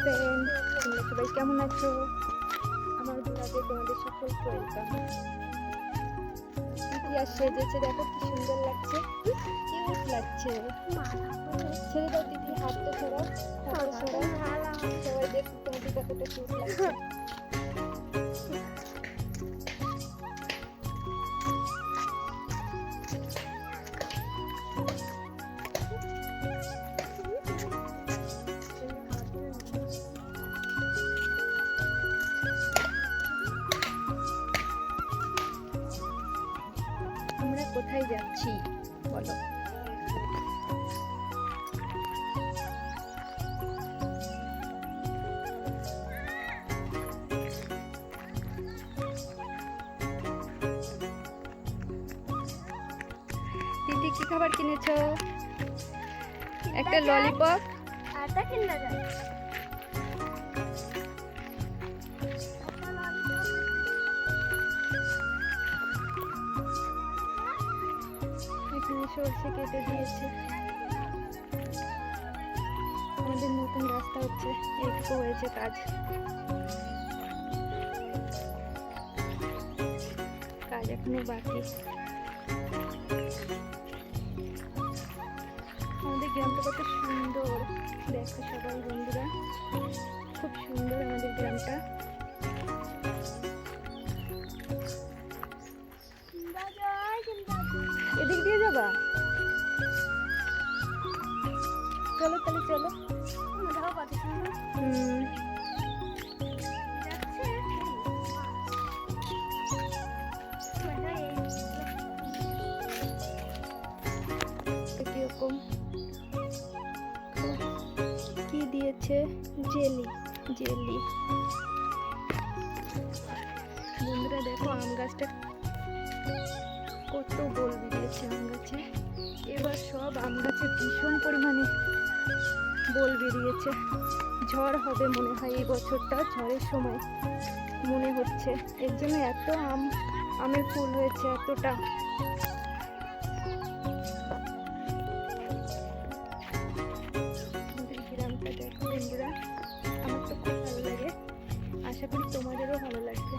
Friend, তোমরা সবাই কেমন আছো? আমার ব্লগে তোমাদের সকলকে ওয়েলকাম। ইতিহাস সেজেছে, দেখো কি সুন্দর লাগছে, কিউট লাগছে। ছেড়ে দাও দিদি, হাতটা সরাও, হাতটা সরাও, সবাই দেখো তোমাদের কতটা কিউট লাগছে। আমরা কোথায় যাচ্ছি বলো? দিদি কি খাবার কিনেছো? একটা ললিপপ, আটা কিনতে যাই। এখানে সরষে কেটে দিয়েছে। আমাদের নতুন রাস্তা হচ্ছে, এইটুকু হয়েছে কাজ। কাজ এখনো বাকি। আমাদের গ্রামটা কত সুন্দর, দেখো সবাই বন্ধুরা, খুব সুন্দর আমাদের গ্রামটা। এদিক দিয়ে যাবা? চলো তাহলে চলো। কিরকম কি দিয়েছে? Jelly, jelly. বন্ধুরা দেখো আম গাছটা কত বোল বেরিয়েছে আম গাছে। এবার সব আম গাছে ভীষণ পরিমাণে বোল বেরিয়েছে। ঝড় হবে মনে হয় এই বছরটা, ঝড়ের সময় মনে হচ্ছে, এর জন্য এত আমের ফুল হয়েছে এতটা। গ্রামটা দেখো বন্ধুরা, আমার তো খুব ভালো লাগে, আশা করি তোমাদেরও ভালো লাগবে।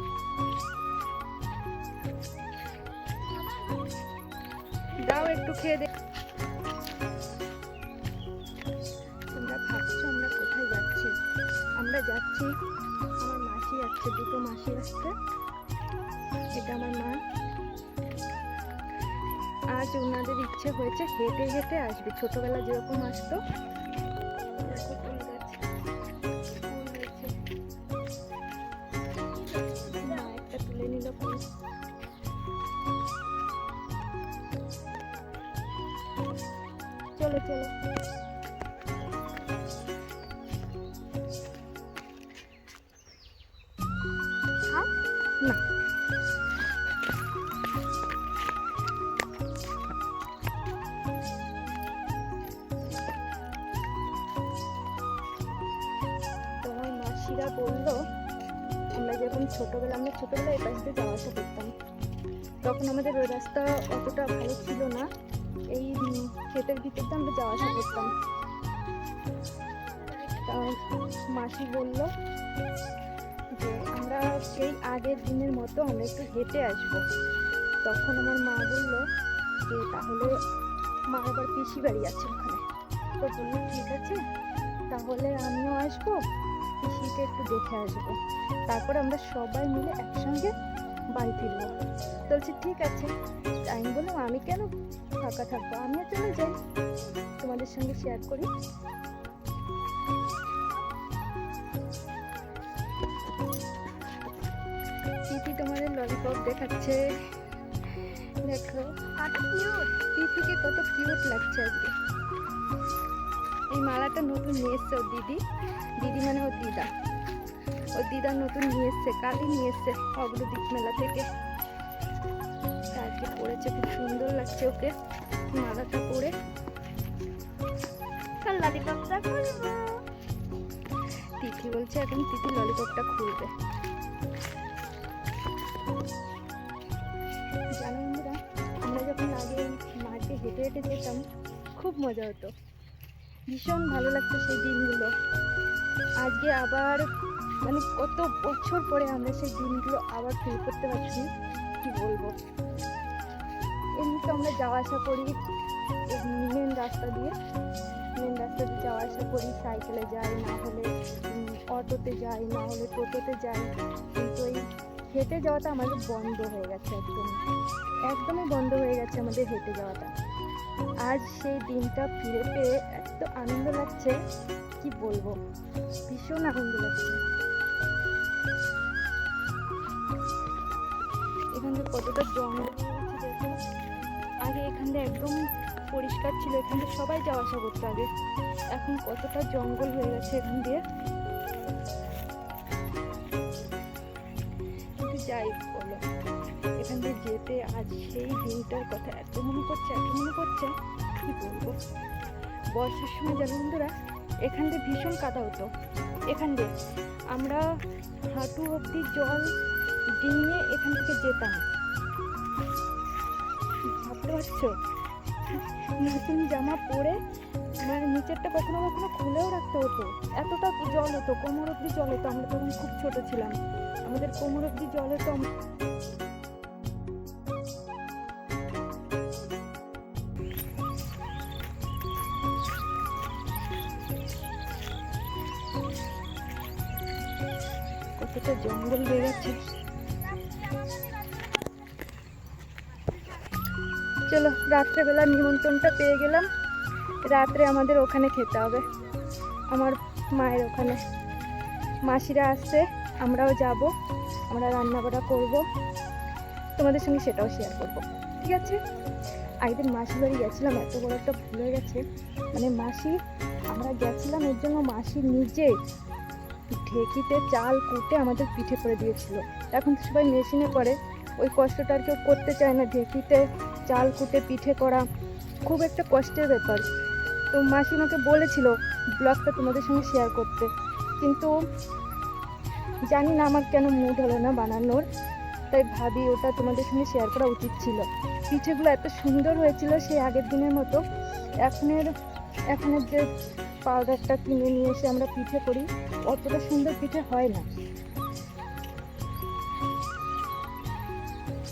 দাও একটু খেয়ে দেখ। তোমরা ভাবছো আমরা কোথায় যাচ্ছি? আমরা যাচ্ছি, আমার মাসি আসছে, দুটো মাসি আসছে। এটা আমার মা। আজ ওনাদের ইচ্ছে হয়েছে হেঁটে হেঁটে আসবে, ছোটবেলা যেরকম আসতো। দেখো ফুল গাছ, ফুল হয়েছে। মা একটা তুলে নিল ফুল। চলো চলো। না তোমার মাসিরা বললো আমরা যখন আমরা ছোটবেলায় এই পাশ দিয়ে যাওয়া আসা করতাম, তখন আমাদের ওই রাস্তা অতটা ভালো ছিল না, এই ক্ষেতের ভিতর দিয়ে আমরা যাওয়া আসা করতাম। তা মাসি বলল যে আমরা সেই আগের দিনের মতো আমরা একটু হেঁটে আসবো। তখন আমার মা বলল যে তাহলে মা আবার পিসি বাড়ি আছে ওখানে, তো বললো ঠিক আছে তাহলে আমিও আসবো, পিসিকে একটু দেখে আসবো, তারপর আমরা সবাই মিলে একসঙ্গে বাড়ি ফিরবো। বলছি ঠিক আছে। আমি বললাম আমি কেন ফাঁকা থাকবো, আমিও চলে যাই, তোমাদের সঙ্গে শেয়ার করি। তিথি তোমাদের ললিপপ দেখাচ্ছে, দেখো তিথিকে কত কিউট লাগছে আজকে। এই মালাটা নতুন নিয়ে এসছে ওর দিদি, দিদি মানে ওর দিদা, ওর দিদা নতুন নিয়ে এসছে, কালই নিয়ে এসছে অগ্রদীপ মেলা থেকে। আজকে পরেছে, খুব সুন্দর লাগছে ওকে মালাটা পরে। ললিপপটা খুলবো। তিথি বলছে এখন তিথি ললিপপটা খুলবে। জানো বন্ধুরা, আমরা যখন আগে মাঠে হেঁটে হেঁটে যেতাম খুব মজা হতো। ভীষণ ভালো লাগতো সেই দিনগুলো। আজকে আবার মানে কত বছর পরে আমরা সেই দিনগুলো আবার ফিল করতে পারছি, কি বলবো। এমনি তো আমরা যাওয়া আসা করি মেন রাস্তা দিয়ে যাওয়া আসা করি, সাইকেলে যাই, না হলে অটোতে যাই, না হলে টোটোতে যাই। কিন্তু এই হেঁটে যাওয়াটা আমাদের বন্ধ হয়ে গেছে, একদমই বন্ধ হয়ে গেছে আমাদের হেঁটে যাওয়াটা। আজ সেই দিনটা ফিরে পেয়ে এত আনন্দ লাগছে, কি বলবো, ভীষণ আনন্দ লাগছে। এখান থেকে কতটা জঙ্গল হয়েছে দেখো। আগে এখান থেকে একদম পরিষ্কার ছিল, এখান থেকে সবাই যাওয়া আসা করতো আগে। এখন কতটা জঙ্গল হয়ে গেছে এখান দিয়ে। কিন্তু যাই বলো, এখান দিয়ে যেতে আজ সেই দিনটার কথা এত মনে পড়ছে, কি বলবো। বর্ষার সময় জানো বন্ধুরা, এখান দিয়ে ভীষণ কাদা হতো। এখান দিয়ে আমরা হাঁটু অব্দি জল ডিঙিয়ে এখান থেকে যেতাম। ভাবতে পারছো, নতুন জামা পরে মানে নিচেরটা কখনো কখনো খুলেও রাখতে হতো, এতটা জল হতো, কোমর অব্দি জল হতো। আমরা তখন খুব ছোট ছিলাম, আমাদের কোমর অব্দি জল হতো। কতটা জঙ্গল হয়ে গেছে। চলো, রাত্রেবেলা নিমন্ত্রণটা পেয়ে গেলাম, রাত্রে আমাদের ওখানে খেতে হবে, আমার মায়ের ওখানে। মাসিরা আসছে, আমরাও যাব, আমরা রান্না বান্না করবো, তোমাদের সঙ্গে সেটাও শেয়ার করব, ঠিক আছে। আগের মাসির বাড়ি গেছিলাম, এত বড় একটা ভুল হয়ে গেছে। মানে আমরা গেছিলাম এর জন্য মাসি নিজে ঢেকিতে চাল কুটে আমাদের পিঠে করে দিয়েছিল। এখন তো সবাই মেশিনে করে, ওই কষ্টটা আর কেউ করতে চায় না। ঢেকিতে চাল কুটে পিঠে করা খুব একটা কষ্টের ব্যাপার। তো মাসি আমাকে বলেছিল ব্লগটা তোমাদের সঙ্গে শেয়ার করতে, কিন্তু জানি না আমার কেন মুড হলো না বানানোর, তাই ভাবি ওটা তোমাদের সঙ্গে শেয়ার করা উচিত ছিল। পিঠেগুলো এত সুন্দর হয়েছিল সেই আগের দিনের মতো। এখনের যে পাউডারটা কিনে নিয়ে এসে আমরা পিঠে করি, অতটা সুন্দর পিঠে হয় না।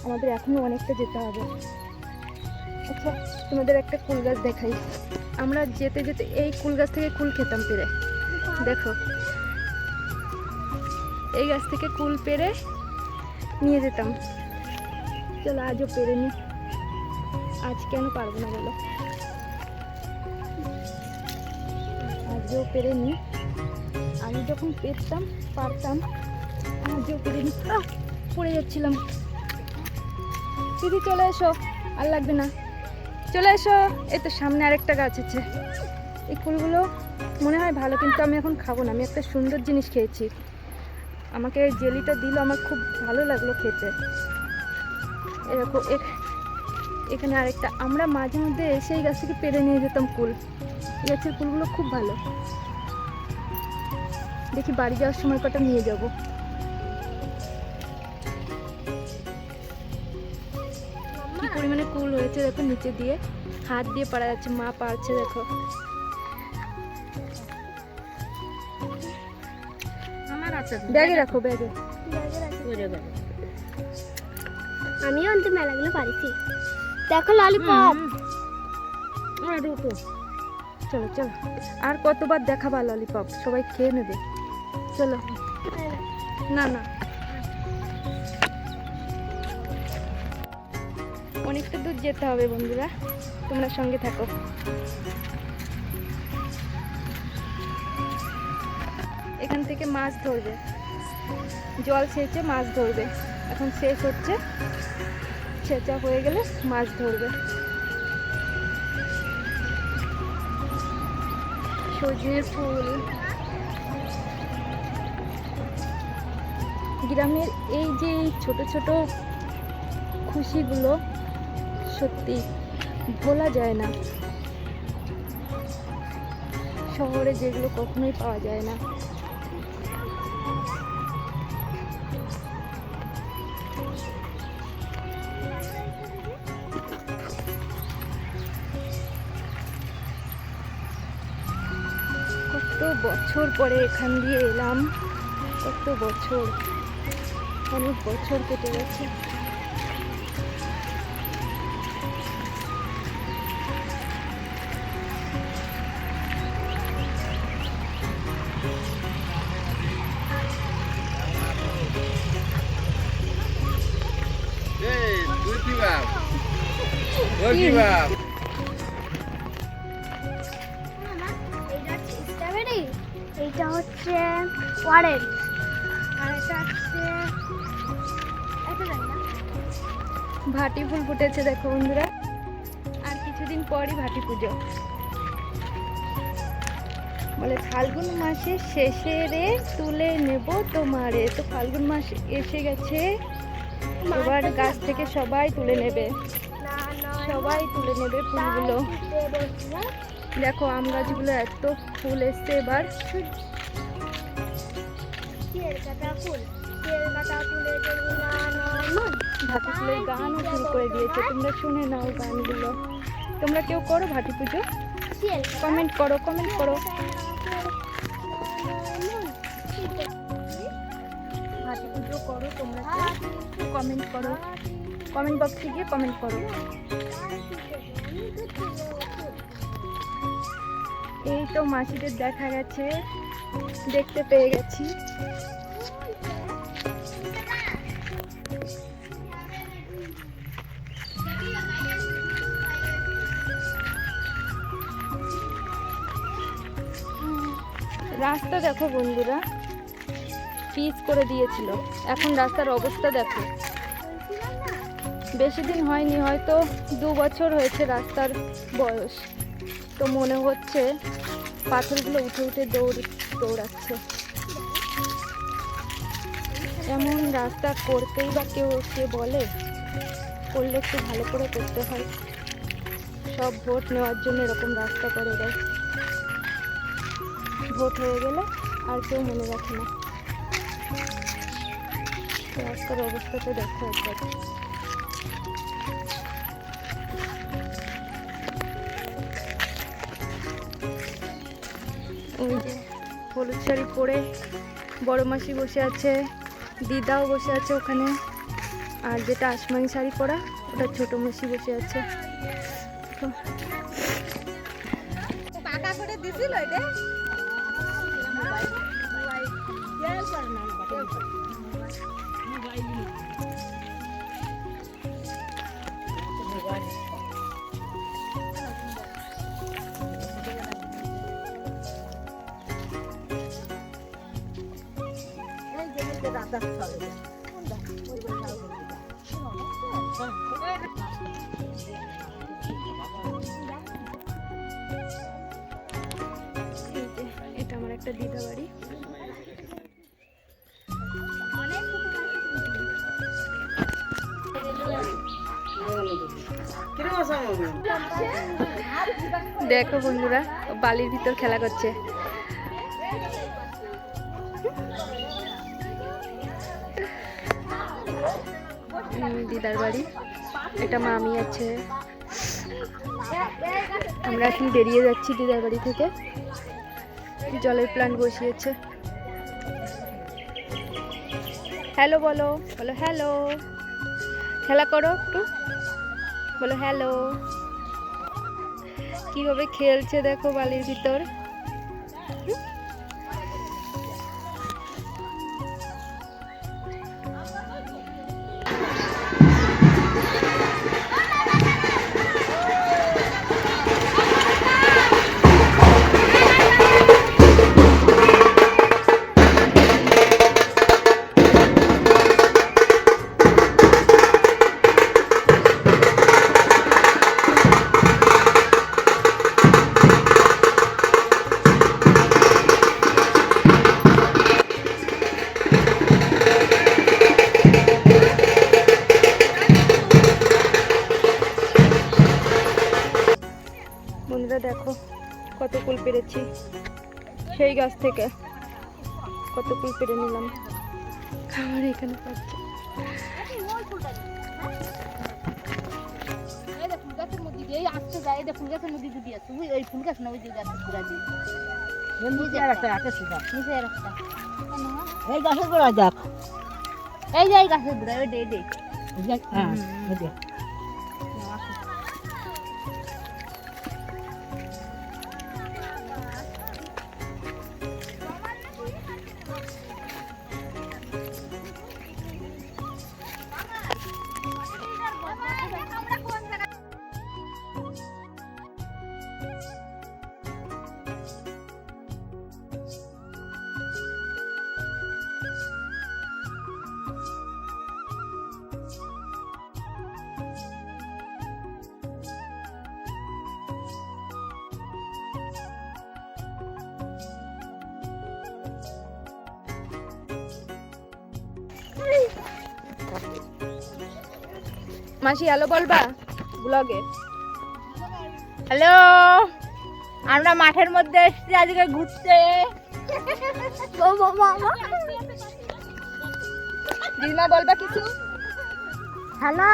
আমাদের এখনো অনেকটা যেতে হবে। আচ্ছা, তোমাদের একটা কুল গাছ দেখাই। আমরা যেতে যেতে এই কুল গাছ থেকে কুল খেতাম পেরে, দেখো এই গাছ থেকে কুল পেরে নিয়ে যেতাম। চলো আজও পেরে নি, আজ কেন পারবো না বলো, আজও পেরে নি। আমি যখন পারতাম, আজও পেরে নি। পড়ে যাচ্ছিলাম। দিদি চলে এসো, আর লাগবে না, চলে এসো। এই তো সামনে আরেকটা গাছ আছে। এই ফুলগুলো মনে হয় ভালো, কিন্তু আমি এখন খাবো না। আমি একটা সুন্দর জিনিস খেয়েছি, আমাকে এই জেলিটা দিল, আমার খুব ভালো লাগলো খেতে। এরকম এখানে আরেকটা, আমরা মাঝে মধ্যে এসে এই গাছ থেকে পেরে নিয়ে যেতাম কুল। এই গাছের কুলগুলো খুব ভালো। দেখি বাড়ি যাওয়ার সময় কটা নিয়ে যাব। কি পরিমাণে কুল হয়েছে দেখো, নিচে দিয়ে হাত দিয়ে পাড়া যাচ্ছে, মা পারছে দেখো। ব্যাগে রাখো, ব্যাগে। আমিও অন্ত মেলাগুলো পারিছি। দেখো ললিপপ। চলো চলো, আর কতবার দেখাবা ললিপপ, সবাই খেয়ে নেবে। চলো। না না, অনেকটা দূর যেতে হবে বন্ধুরা, তোমরা সঙ্গে থাকো। এখান থেকে মাছ ধরবে, জল সেচে মাছ ধরবে। এখন শেষ হচ্ছে, সেচা হয়ে গেলে মাছ ধরবে। সজনের ফুল, গ্রামের এই যে ছোট ছোট খুশিগুলো সত্যি ভোলা যায় না। শহরে যেগুলো কখনোই পাওয়া যায় না। বছর পরে এখান দিয়ে এলাম, কত বছর, অনেক বছর কেটে গেছে। স্ট্রবেরি, এইটা হচ্ছে অরেঞ্জ, আর এটা হচ্ছে এটা জানি না। ভাটি ফুল ফুটেছে দেখো বন্ধুরা, আর কিছুদিন পরই ভাটি পুজো। বলে ফাল্গুন মাসের শেষে রে তুলে নেব তোমারে। তো ফাল্গুন মাস এসে গেছে, এবার গাছ থেকে সবাই তুলে নেবে, সবাই তুলে নেবে ফুলগুলো। দেখো আম গাছগুলো এত ফুল এসছে এবার। ভাটি ফুলের গানও শুরু করে দিয়েছে, তোমরা শুনে নাও গানগুলো। তোমরা কেউ করো ভাটি পুজো? কমেন্ট করো, কমেন্ট করো। ভাটি পুজো করো তোমরা, কমেন্ট করো, কমেন্ট বক্সে গিয়ে কমেন্ট করো। এই তো মাসিদের দেখা গেছে, দেখতে পেয়ে গেছি। রাস্তা দেখো বন্ধুরা, পিচ করে দিয়েছিল, এখন রাস্তার অবস্থা দেখো। বেশি দিন হয়নি, হয়তো 2 বছর হয়েছে রাস্তার বয়স। তো মনে হচ্ছে পাথরগুলো উঠে উঠে দৌড়াচ্ছে। এমন রাস্তা করতেই বা কে বলে? করলে একটু ভালো করে করতে হয়। সব ভোট নেওয়ার জন্য এরকম রাস্তা করে দেয়। ভোট হয়ে গেলে আর কেউ মনে রাখে না। রাস্তার অবস্থাটা দেখো একবার। ওই যে হলুদ শাড়ি পরে বড় মাসি বসে আছে, দিদাও বসে আছে ওখানে, আর যেটা আসমানি শাড়ি পরা ওটা ছোট মাসি বসে আছে। এটা আমার একটা দিদা বাড়ি। দেখো বন্ধুরা, বালির ভিতর খেলা করছে। দিদার বাড়ি, এটা মামি আছে। আমরা এখন বেরিয়ে যাচ্ছি দিদার বাড়ি থেকে। জলের প্ল্যান্ট বসিয়েছে। হ্যালো বলো, বলো হ্যালো, খেলা করো একটু, বলো হ্যালো। কিভাবে খেলছে দেখো বালির ভিতর। বন্ধুরা দেখো কত কুল পেরেছি, সেই গাছ থেকে কত কুল পেরে নিলাম। আমার এখানে পাচ্ছে। নিচে একটা এই গাছের গোড়ায় দেখ। এই যে এই গাছের বুড়া ওই দে হ্যাঁ এই যে। মাসি হ্যালো বলবা ব্লগে? হ্যালো, আমরা মাঠের মধ্যে এসেছি আজকে ঘুরতে। দিদিমা বলবা কিছু? হ্যালো,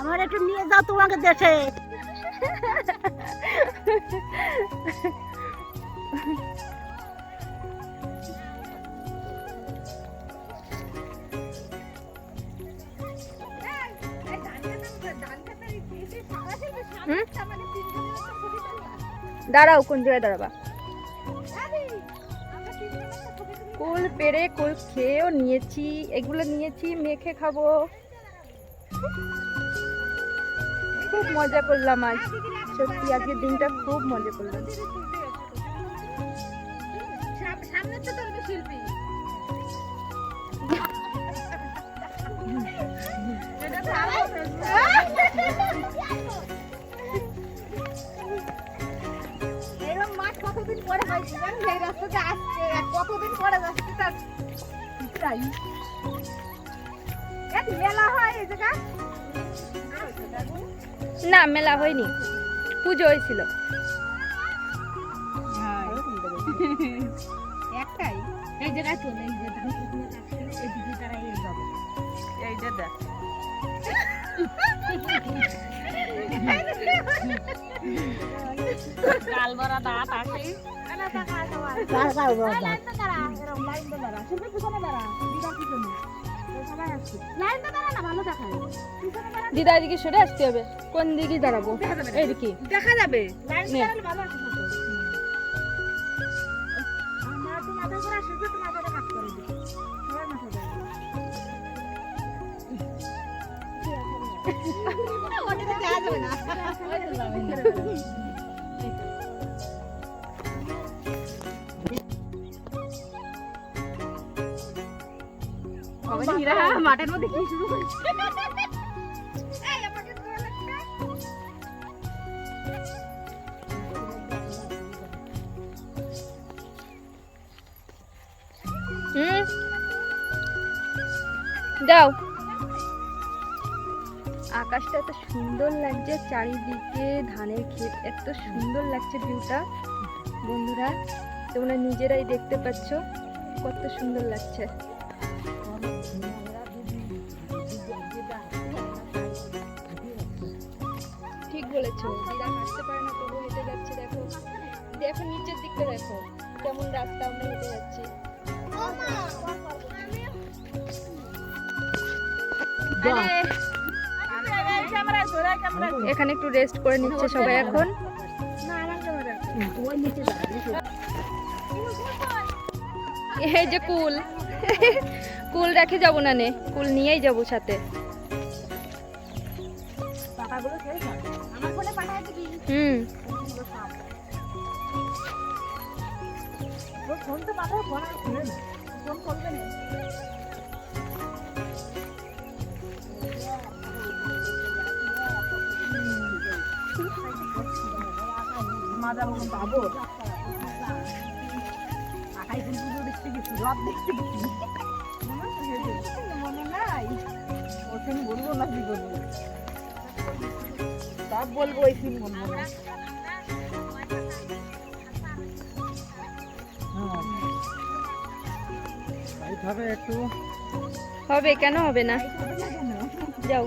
আমার একটু নিয়ে যাও তোমাকে দেশে। দাঁড়াও, কোন জায়গায় দাঁড়াবা? কুল পেরে কুল খেয়েও নিয়েছি, এগুলো নিয়েছি মেখে খাবো। খুব মজা করলাম আজ, সত্যি আজকের দিনটা খুব মজা করলাম। কতদিন পরে হয়েছে জানেন, এই রাস্তাতে আসছে কতদিন পরে যাচ্ছে তার তাই এক মেলা হয় এই জায়গা। না মেলা হয়নি, পুজো হয়েছিল। একটাই এই জায়গায় চলে, এই যে ধান কুটুমে থাকছে এই দিকে তারা এই যাবে, এই যে দেখ গাল ভরা দাঁত আছে। দিদা এদিকে সরে আসতে হবে। কোন দিকে দাঁড়াবো? এইদিকে দেখা যাবে। নে। মাঠের মধ্যে কি শুরু করছে? দাও। আকাশটা এত সুন্দর লাগছে, চারিদিকে ধানের ক্ষেত, এত সুন্দর লাগছে ভিউটা। বন্ধুরা তোমরা নিজেরাই দেখতে পাচ্ছ কত সুন্দর লাগছে। ঠিক বলেছো, দিদা হাঁটতে পারে না তবু হেঁটে যাচ্ছে। দেখো দেখো নিচের দিকটা দেখো কেমন রাস্তা, আমরা হেঁটে যাচ্ছি। এখানে একটু রেস্ট করে নিচ্ছে সবাই এখন। এই যে কুল কুল রেখে যাবো না, নে কুল নিয়েই যাবো সাথে। হুম ফোন তো মাথায় ফোন আর খুলে না, ফোন করবে না। পাবো আকাই কিন্তু দেখতে গেছি, রথ দেখতে গেছি, মনে নাই? ওখানে বলবো না কি বলবো, সব বলবো, ওই সিন বলবো না। হবে, কেন হবে না? যাও।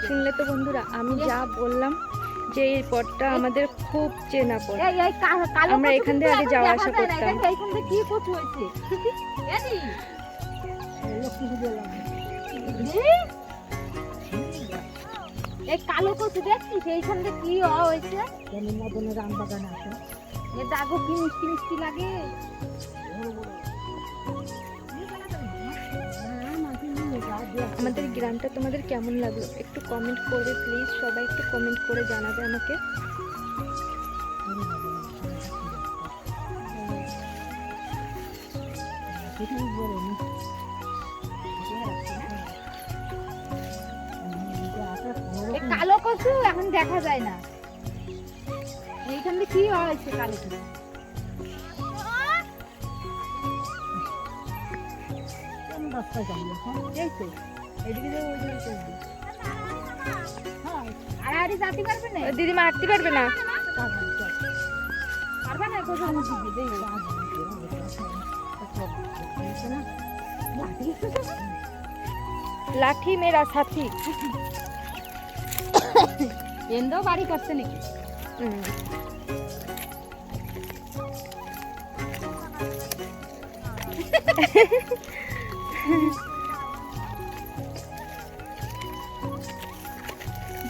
শুনলে তো বন্ধুরা, আমি যা বললাম যে এই পথটা আমাদের খুব চেনা পথ। আমরা এখান থেকে আগে যাওয়া আসা করতাম। এইখান থেকে কি কচু হয়েছে এদি লক্ষ্মী পুজো লাগে এই কালো কচু দেখছিস এইখান থেকে কি হয়েছে? কেন মদনের আম বাগান আছে এ দাগো কি মিষ্টি মিষ্টি লাগে। আমাদের গ্রামটা তোমাদের কেমন লাগলো একটু কমেন্ট করে প্লিজ, সবাই একটু কমেন্ট করে জানাবে আমাকে। এই কালো কচু এখন দেখা যায় না। এইখান থেকে কি হয়েছে কালো কচু? কোন রাস্তায় যাবো এখন? এই তো এদিকে যাবো, ওই দিকে যাবো। হ্যাঁ, আড়াআড়ি যেতে পারবে না? দিদিমা হাঁটতে পারবে না? পারবে না কচুর মুখি দিয়ে দেই। লাঠি মেরা সাথী। এন্ডো বাড়ি করছে নাকি?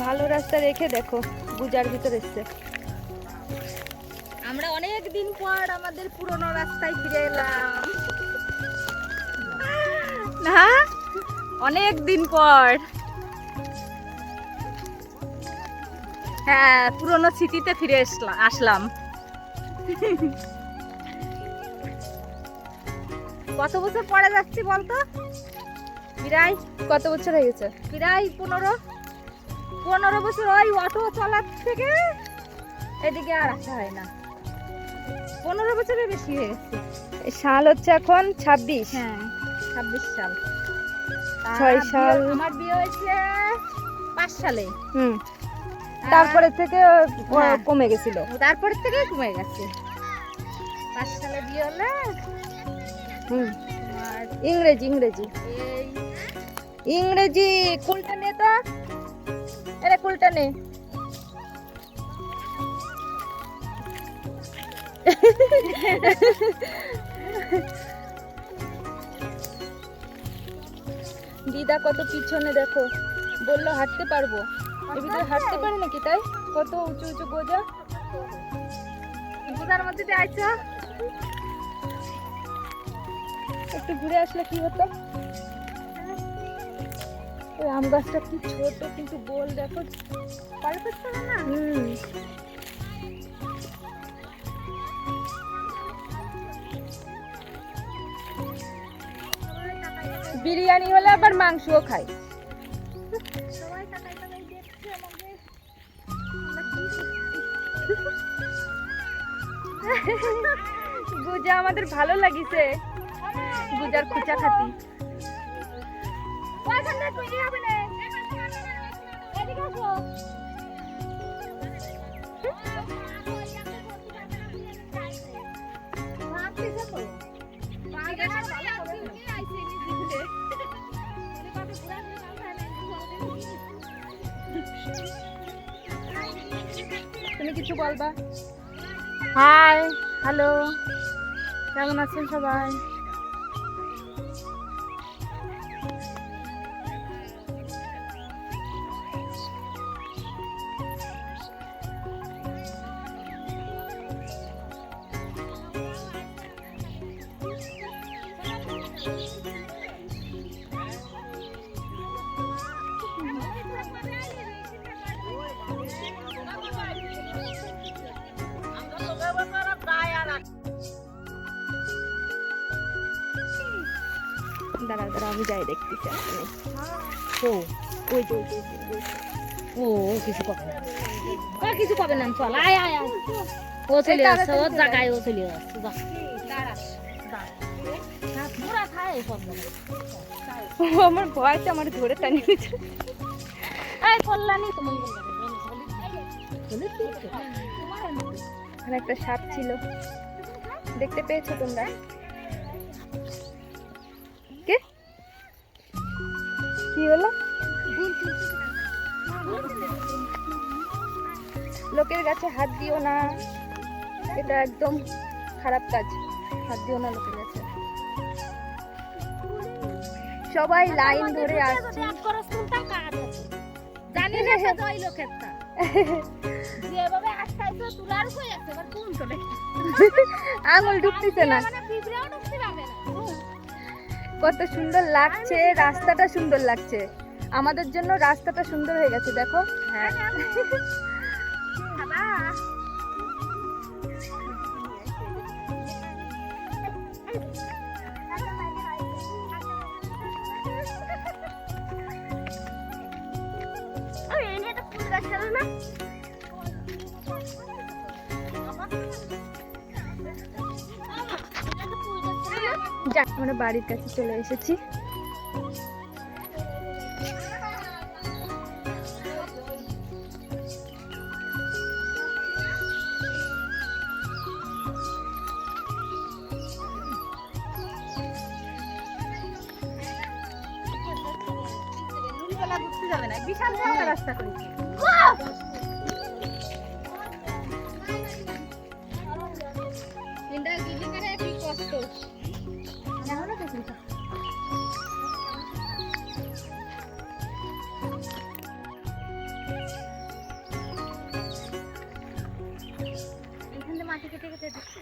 ভালো রাস্তা রেখে দেখো গুজার ভিতর এসছে। আমরা অনেক দিন পর আমাদের পুরনো রাস্তায় ফিরে এলাম। না, অনেক দিন পর। হ্যাঁ, পুরনো স্মৃতিতে ফিরে আসলাম। কত বছর পরে যাচ্ছি বলতো? প্রায় কত বছর হয়ে গেছে? প্রায় 15 বছর। ওই অটো চলার থেকে এদিকে আর আসা হয় না। 15 বছরের বেশি হয়ে গেছে। সাল হচ্ছে এখন 26। হ্যাঁ, 26 সাল। 6 সাল। আমার বিয়ে হয়েছে 5 সালে। তারপরে থেকে হ্যাঁ। কমে গেছিল। তারপরে থেকে কমে গেছে। 5 সালে বিয়ে হলে তোমার ইংরেজি এই ইংরেজি কুলটা নে তো, আরে কুলটা নে। দিদা কত পিছনে দেখো, বললো হাঁটতে পারবো, এর ভিতরে হাঁটতে পারে নাকি? তাই কত উঁচু উঁচু গোজা। পূজার মধ্যে দিয়ে আইছো। একটু ঘুরে আসলে কি হতো? ওই আম গাছটা কি ছোট কিন্তু গোল দেখো। কল করতে হবে না? বিরিয়ানি হলে আবার মাংসও খাই। সবাই তাকাই তাকাই দেখছে আমাকে। গুজা আমাদের ভালো লাগিছে, গুজার খুচা খাতি। ওখানে তুই হবে না। এদিকে আসো। ভাবতে যাবো। বাগান ভালো হবে না। আইছে নিজে তুমি কিছু বলবা? হাই, হ্যালো, কেমন আছেন সবাই? দাঁড়া দাঁড়া, আমি যাই দেখতেছি। ও ওই যে ওই যে ওই যে। ও কিছু পাবে না। ও কিছু পাবে না, চল আয় আয় আয়। ও চলে আসছে, ওর জায়গায় ও চলে আসছে। যা দাঁড়া দাঁড়া। পুরা খায় সব জায়গায়। ও আমার ভয়টা আমার ধরে টানি দিচ্ছে। এই কল্যাণী তুমি এখানে একটা সাপ ছিল, দেখতে পেয়েছো তোমরা? কে কি হলো? লোকের গাছে হাত দিও না, এটা একদম খারাপ কাজ। হাত দিও না লোকের গাছে। সবাই লাইন ধরে আসছে। জানি না সে জয় লোকেরটা যেভাবে আটকাইছো তুলার হয়ে আছে এবার কোন চলে আঙুল ঢুকতেছে না। মানে পিঁপড়েও ঢুকতে পারবে না। কত সুন্দর লাগছে, রাস্তাটা সুন্দর লাগছে। আমাদের জন্য রাস্তাটা সুন্দর হয়ে গেছে দেখো। হ্যাঁ বাবা ওই এনে তো ফুল গাছ ছিল না যাক, আমরা বাড়ির কাছে চলে এসেছি। নুনতলা ঘুরতে যাবে না, বিশাল বড় রাস্তা করেছে। ইন্ডা গিলি করে কি কষ্ট। জানো না তো চিন্তা এখান থেকে মাটি কেটে কেটে দিচ্ছে।